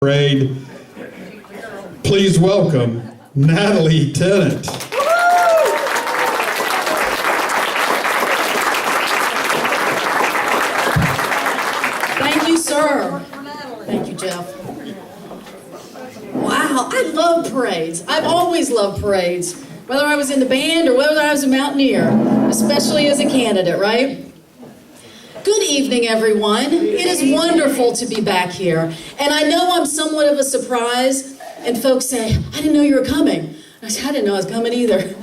Parade. Please welcome Natalie Tennant. Thank you, sir. Thank you, Jeff. Wow, I love parades. I've always loved parades, whether I was in the band or whether I was a mountaineer, especially as a candidate, right? Good evening, everyone. It is wonderful to be back here. And I know I'm somewhat of a surprise, and folks say, I didn't know you were coming. I said, I didn't know I was coming either.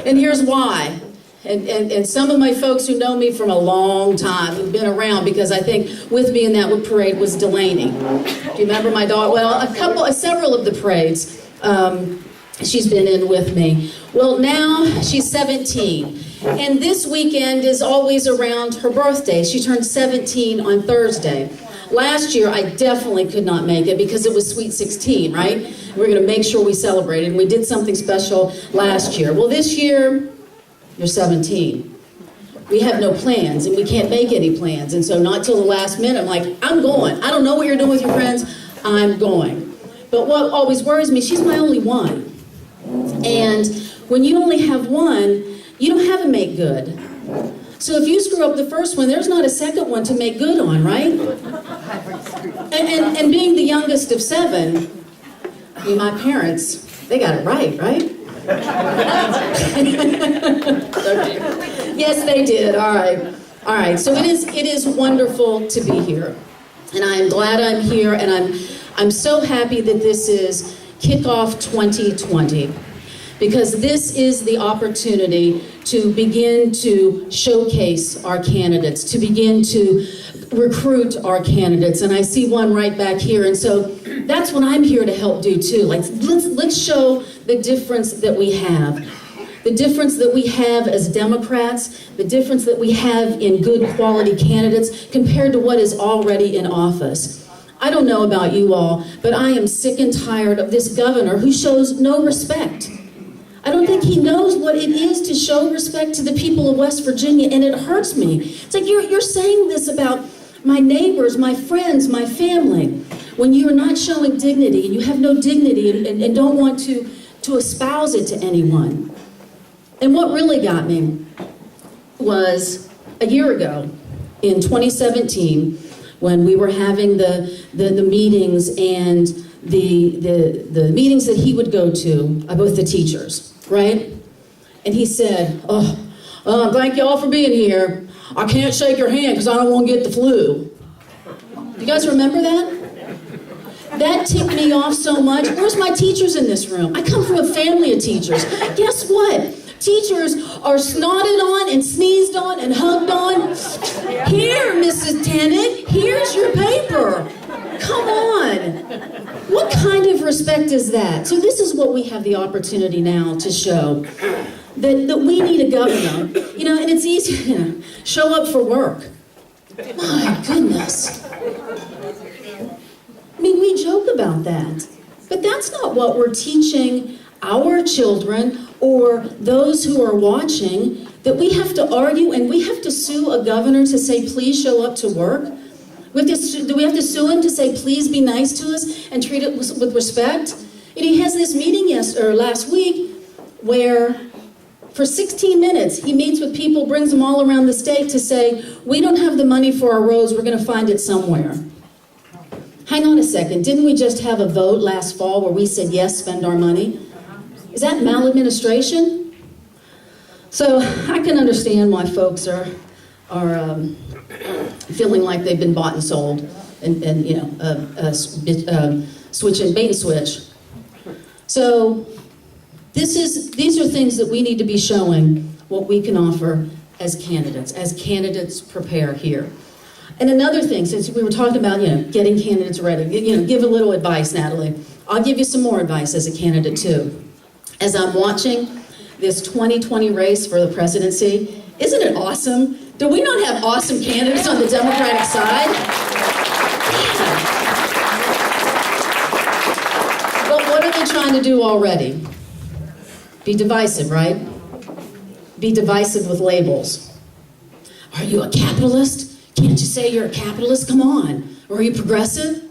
And here's why. And some of my folks who know me from a long time, who've been around, because I think with me in that parade was Delaney. Do you remember my daughter? Well, several of the parades she's been in with me. Well, now she's 17. And this weekend is always around her birthday. She turned 17 on Thursday. Last year, I definitely could not make it because it was Sweet 16, right? We're going to make sure we celebrate it. And we did something special last year. Well, this year, you're 17. We have no plans, and we can't make any plans. And so not till the last minute, I'm like, I'm going. I don't know what you're doing with your friends. I'm going. But what always worries me, she's my only one. And when you only have one, you don't have a make good. So if you screw up the first one, there's not a second one to make good on, right? And being the youngest of 7, I mean, my parents, they got it right? Okay. Yes, they did. All right. So it is wonderful to be here. And I am glad I'm here, and I'm so happy that this is Kickoff 2020. Because this is the opportunity to begin to showcase our candidates, to begin to recruit our candidates. And I see one right back here. And so that's what I'm here to help do too. Like, let's show the difference that we have. The difference that we have as Democrats, the difference that we have in good quality candidates compared to what is already in office. I don't know about you all, but I am sick and tired of this governor who shows no respect. I don't think he knows what it is to show respect to the people of West Virginia, and it hurts me. It's like you're saying this about my neighbors, my friends, my family, when you are not showing dignity, and you have no dignity and don't want to espouse it to anyone. And what really got me was a year ago, in 2017, when we were having the meetings and the meetings that he would go to, with the teachers, right? And he said, thank you all for being here. I can't shake your hand because I don't want to get the flu. Do you guys remember that? That ticked me off so much. Where's my teachers in this room? I come from a family of teachers. Guess what? Teachers are snotted on and sneezed on and hugged on. Here, Mrs. Tennant, here's your paper. Come on. What kind of respect is that? So this is what we have the opportunity now to show, that we need a governor. And it's easy to show up for work. My goodness. I mean, we joke about that. But that's not what we're teaching our children or those who are watching, that we have to argue and we have to sue a governor to say, please show up to work. Do we have to sue him to say, please be nice to us and treat it with respect? And he has this meeting last week where for 16 minutes he meets with people, brings them all around the state to say, we don't have the money for our roads, we're going to find it somewhere. Hang on a second, didn't we just have a vote last fall where we said, yes, spend our money? Is that maladministration? So I can understand why folks are feeling like they've been bought and sold, and switching bait and switch. So these are things that we need to be showing what we can offer as candidates prepare here. And another thing, since we were talking about getting candidates ready, give a little advice, Natalie. I'll give you some more advice as a candidate too. As I'm watching this 2020 race for the presidency, isn't it awesome? Do we not have awesome candidates on the Democratic side? Yeah. But what are they trying to do already? Be divisive, right? Be divisive with labels. Are you a capitalist? Can't you say you're a capitalist? Come on. Or are you progressive?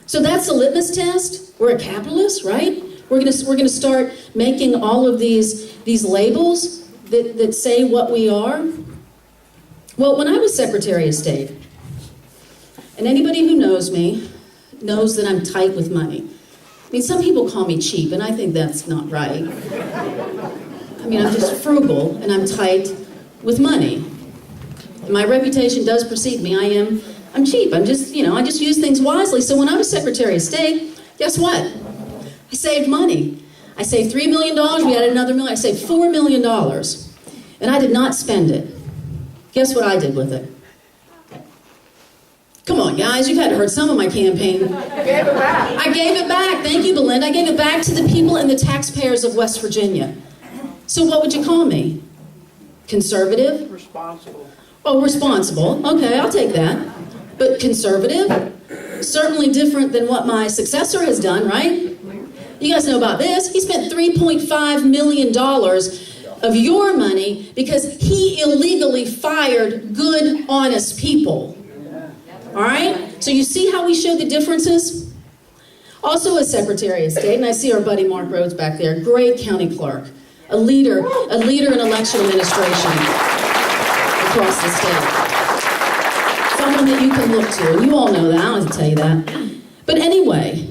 So that's the litmus test. We're a capitalist, right? We're gonna start making all of these labels that say what we are. Well, when I was Secretary of State, and anybody who knows me knows that I'm tight with money. I mean, some people call me cheap, and I think that's not right. I mean, I'm just frugal, and I'm tight with money. And my reputation does precede me. I'm cheap. I just use things wisely. So when I was Secretary of State, guess what? I saved money. I saved $3 million, we added another million. I saved $4 million, and I did not spend it. Guess what I did with it? Come on, guys, you've had to heard some of my campaign. I gave it back. I gave it back. Thank you, Belinda. I gave it back to the people and the taxpayers of West Virginia. So what would you call me? Conservative? Responsible. Oh, responsible. Okay, I'll take that. But conservative? Certainly different than what my successor has done, right? You guys know about this. He spent $3.5 million of your money because he illegally fired good, honest people. All right? So you see how we show the differences? Also as Secretary of State, and I see our buddy Mark Rhodes back there, great county clerk, a leader in election administration across the state. Someone that you can look to, and you all know that, I don't have to tell you that. But anyway,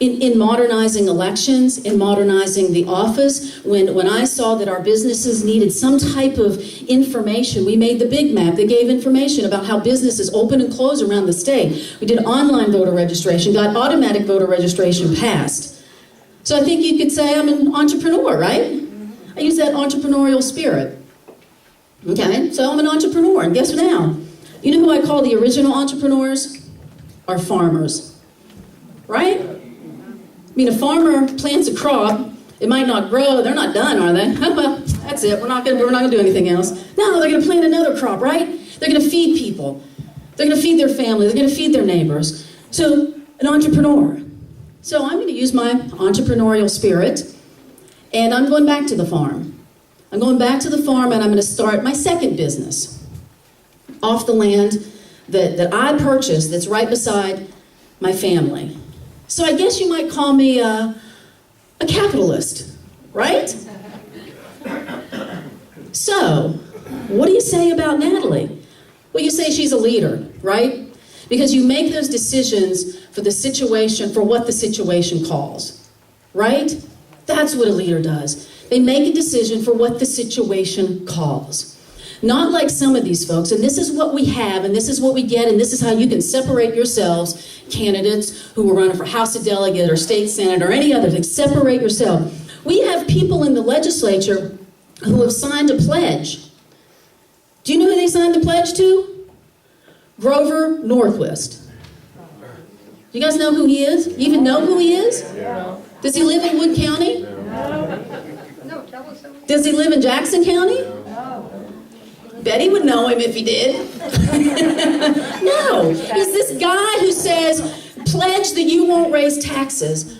in modernizing elections, in modernizing the office, when I saw that our businesses needed some type of information, we made the big map that gave information about how businesses open and close around the state. We did online voter registration, got automatic voter registration passed. So I think you could say I'm an entrepreneur, right? I use that entrepreneurial spirit. Okay, so I'm an entrepreneur, and guess what now? You know who I call the original entrepreneurs? Our farmers, right? I mean, a farmer plants a crop, it might not grow, they're not done, are they? Oh, well, that's it, we're not gonna do anything else. No, they're gonna plant another crop, right? They're gonna feed people. They're gonna feed their family, they're gonna feed their neighbors. So, an entrepreneur. So I'm gonna use my entrepreneurial spirit, and I'm going back to the farm. I'm going back to the farm, and I'm gonna start my second business off the land that I purchased that's right beside my family. So I guess you might call me a capitalist, right? So, what do you say about Natalie? Well, you say she's a leader, right? Because you make those decisions for the situation, for what the situation calls, right? That's what a leader does. They make a decision for what the situation calls. Not like some of these folks, and this is what we have, and this is what we get, and this is how you can separate yourselves, candidates who are running for House of Delegate or State Senate or any other thing, separate yourself. We have people in the legislature who have signed a pledge. Do you know who they signed the pledge to? Grover Norquist. You guys know who he is? You even know who he is? Yeah. Does he live in Wood County? No, tell us. Does he live in Jackson County? Betty would know him if he did. No, he's this guy who says, pledge that you won't raise taxes.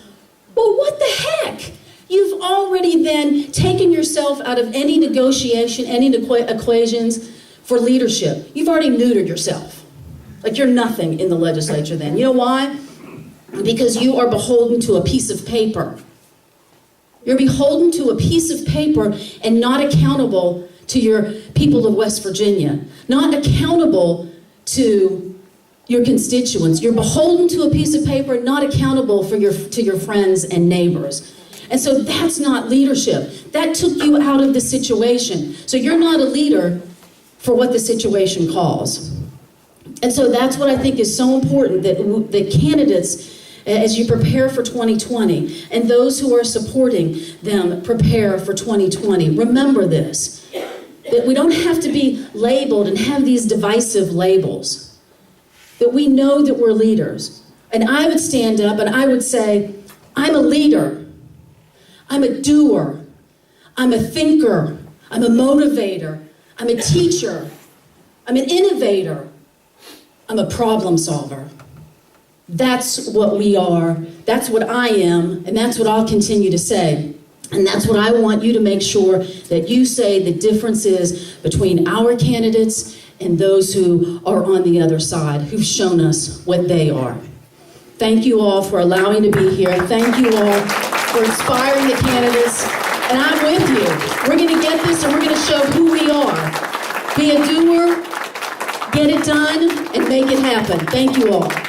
Well, what the heck? You've already then taken yourself out of any negotiation, any equations for leadership. You've already neutered yourself. Like you're nothing in the legislature then. You know why? Because you are beholden to a piece of paper. You're beholden to a piece of paper and not accountable to your people of West Virginia, not accountable to your constituents. You're beholden to a piece of paper, not accountable to your friends and neighbors. And so that's not leadership. That took you out of the situation. So you're not a leader for what the situation calls. And so that's what I think is so important, that the candidates, as you prepare for 2020, and those who are supporting them prepare for 2020, remember this. That we don't have to be labeled and have these divisive labels. That we know that we're leaders. And I would stand up and I would say, I'm a leader. I'm a doer. I'm a thinker. I'm a motivator. I'm a teacher. I'm an innovator. I'm a problem solver. That's what we are. That's what I am. And that's what I'll continue to say. And that's what I want you to make sure that you say the difference is between our candidates and those who are on the other side, who've shown us what they are. Thank you all for allowing me to be here. Thank you all for inspiring the candidates. And I'm with you. We're going to get this and we're going to show who we are. Be a doer, get it done, and make it happen. Thank you all.